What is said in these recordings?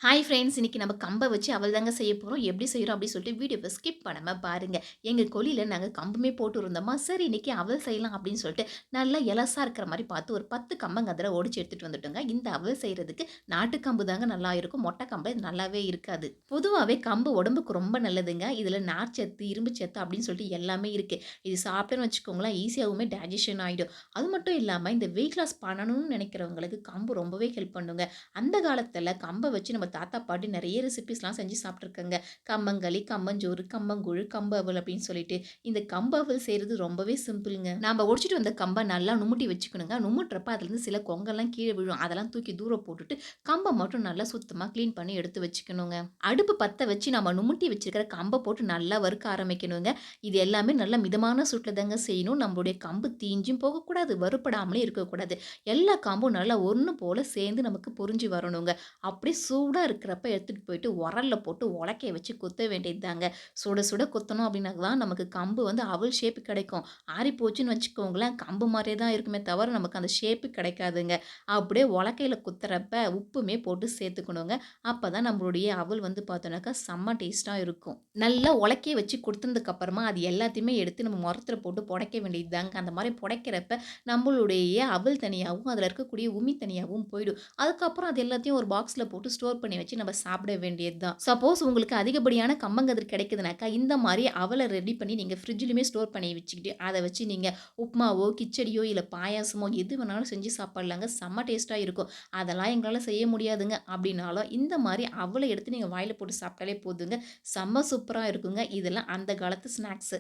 Hi friends! இன்னைக்கு நம்ம கம்ப வச்சு அவல் தாங்க செய்ய போறோம். எப்படி செய்றோம் அப்படின்னு சொல்லிட்டு வீடியோவ ஸ்கிப் பண்ணாம பாருங்க. எங்க கொல்லையில நாங்க கம்புமே போட்டு இருந்தோமா, சரி இன்னைக்கு அவல் செய்யலாம் அப்படின்னு சொல்லிட்டு, நல்லா எலசா இருக்கிற மாரி பார்த்து ஒரு 10 கம்பங்கதிர ஒடிச்சு எடுத்துட்டு வந்துட்டோங்க. இந்த அவல் செய்றதுக்கு நாட்டு கம்பு தாங்க நல்லா இருக்கும். மொட்டை கம்பு இது நல்லாவே இருக்காது. பொதுவாவே கம்பு உடம்புக்கு ரொம்ப நல்லதுங்க. இதுல நார்ச்சத்து, இரும்பு சத்து அப்படின்னு சொல்லிட்டு எல்லாமே இருக்கு. இது சாப்பிட்டோன்னு வச்சுக்கோங்களேன், ஈஸியாவுமே டைஜஷன் ஆயிடும். அது மட்டும் இல்லாம இந்த வெயிட் லாஸ் பண்ணணும்னு நினைக்கிறவங்களுக்கு கம்பு ரொம்பவே ஹெல்ப் பண்ணுங்க. அந்த காலத்துல கம்ப வச்சு நம்ம தாத்தா, பாட்டி நெறைய ரெசிபீஸ்லாம் செஞ்சு சாப்பிட்டுருக்காங்க. கம்மங்களி, கம்மஞ்சோறு, கம்பங்கூழு, கம்பு அவல் அப்படின்னு சொல்லிட்டு. இந்த கம்பு அவல் செய்றது ரொம்பவே சிம்பிள்ங்க. நாம ஒடிச்சிட்டு வந்த கம்ப நல்லா நுமுட்டி வச்சுக்கணுங்க. நுமுட்டுறப்ப அதுலேருந்து சில கொங்கெல்லாம் கீழ விழும். அதெல்லாம் தூக்கி தூர போட்டுட்டு, கம்ப மட்டும் நல்லா சுத்தமா கிளீன் பண்ணி எடுத்து வச்சுக்கணுங்க. அடுப்பு பத்த வச்சு நம்ம நுமுட்டி வச்சிருக்கிற கம்ப போட்டு நல்லா வறுக்க ஆரம்பிக்கணுங்க. இது எல்லாமே நல்ல மிதமான சூட்ல தாங்க செய்யணும். நம்மளுடைய கம்பு தீஞ்சும் போகக்கூடாது, வறுபடாமலே இருக்கக்கூடாது. எல்லா கம்பும் நல்லா ஒண்ணு போல சேர்ந்து நமக்கு பொரிஞ்சு வரணுங்க. அப்படியே சூடா இருக்கிறப்ப எடுத்துட்டு போயிட்டு உரல்ல போட்டு உலக்கைய வச்சு குத்த வேண்டியது தாங்க. சுட சுட குத்தணும் அப்படின்னா தான் நமக்கு கம்பு வந்து அவல் ஷேப் கிடைக்கும். ஆறிப்போச்சுன்னு வச்சுக்கோங்களேன், கம்பு மாரியே தான் இருக்குமே தவிர நமக்கு அந்த ஷேப்பு கிடைக்காதுங்க. அப்படியே உலக்கையில குத்துறப்ப உப்புமே போட்டு சேர்த்துக்கணுங்க. அப்பதான் நம்மளுடைய அவல் வந்து பார்த்தோம்னாக்கா செம்ம டேஸ்ட்டா இருக்கும். நல்லா உலக்கைய வச்சு குடுத்ததுக்கு அப்புறமா அது எல்லாத்தையுமே எடுத்து நம்ம மொறத்துல போட்டு புடைக்க வேண்டியது தாங்க. அந்த மாரி புடைக்கிறப்ப நம்மளுடைய அவல் தனியாவும், அதில இருக்கக்கூடிய உமி தனியாவும் போயிடும். அதுக்கப்புறம் அது எல்லாத்தையும் ஒரு பாக்ஸ்ல போட்டு ஸ்டோர் பண்ணி வச்சு நம்ம சாப்பிட வேண்டியது தான். சப்போஸ் உங்களுக்கு அதிகப்படியான கம்மங்கதிர் கிடைக்குதுனாக்கா, இந்த மாரி அவல ரெடி பண்ணி நீங்க ஃப்ரிட்ஜ்லயுமே ஸ்டோர் பண்ணி வச்சுக்கிட்டு, அத வச்சு நீங்க உப்மாவோ, கிச்சடியோ, இல்ல பாயாசமோ எது வேணாலும் செஞ்சு சாப்பிடலாங்க. செம்ம டேஸ்ட்டா இருக்கும். அதெல்லாம் எங்களால செய்ய முடியாதுங்க அப்டின்னாலும், இந்த மாரி அவல எடுத்து நீங்க வாயில போட்டு சாப்பிட்டாலே போதுங்க. செம்ம சூப்பரா இருக்குங்க. இதெல்லாம் அந்த காலத்து ஸ்நாக்ஸு.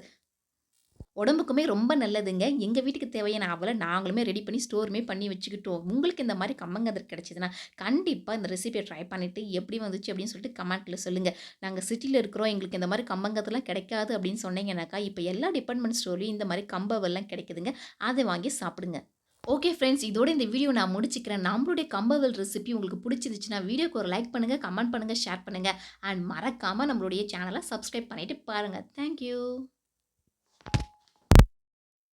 உடம்புக்குமே ரொம்ப நல்லதுங்க. எங்க வீட்டுக்கு தேவையான அவல நாங்களுமே ரெடி பண்ணி ஸ்டோருமே பண்ணி வச்சுக்கிட்டோம். உங்களுக்கு இந்த மாரி கம்மங்கதிர் கிடைச்சதுன்னா, கண்டிப்பா இந்த ரெசிபிய ட்ரை பண்ணிட்டு எப்படி வந்துச்சு அப்படின்னு சொல்லிட்டு கமெண்ட்ல சொல்லுங்க. நாங்க சிட்டில இருக்கிறோம். எங்களுக்கு இந்த மாரி கம்மங்கதிர்லாம் கிடைக்காது அப்படின்னு சொன்னீங்கன்னாக்கா, இப்ப எல்லா டிபார்ட்மெண்ட் ஸ்டோர்லயும் இந்த மாரி கம்பவல்லாம் கிடைக்குதுங்க. அத வாங்கி சாப்பிடுங்க. Okay friends. இதோட இந்த வீடியோ நான் முடிச்சுக்கிறேன். நம்மளுடைய கம்பவல் ரெசிபி உங்களுக்கு புடிச்சிருந்துச்சுன்னா, வீடியோக்கு ஒரு லைக் பண்ணுங்க, கமெண்ட் பண்ணுங்க, ஷேர் பண்ணுங்க. அண்ட் மறக்காம நம்மளுடைய சேனல சப்ஸ்கிரைப் பண்ணிட்டு பாருங்க. Thank you.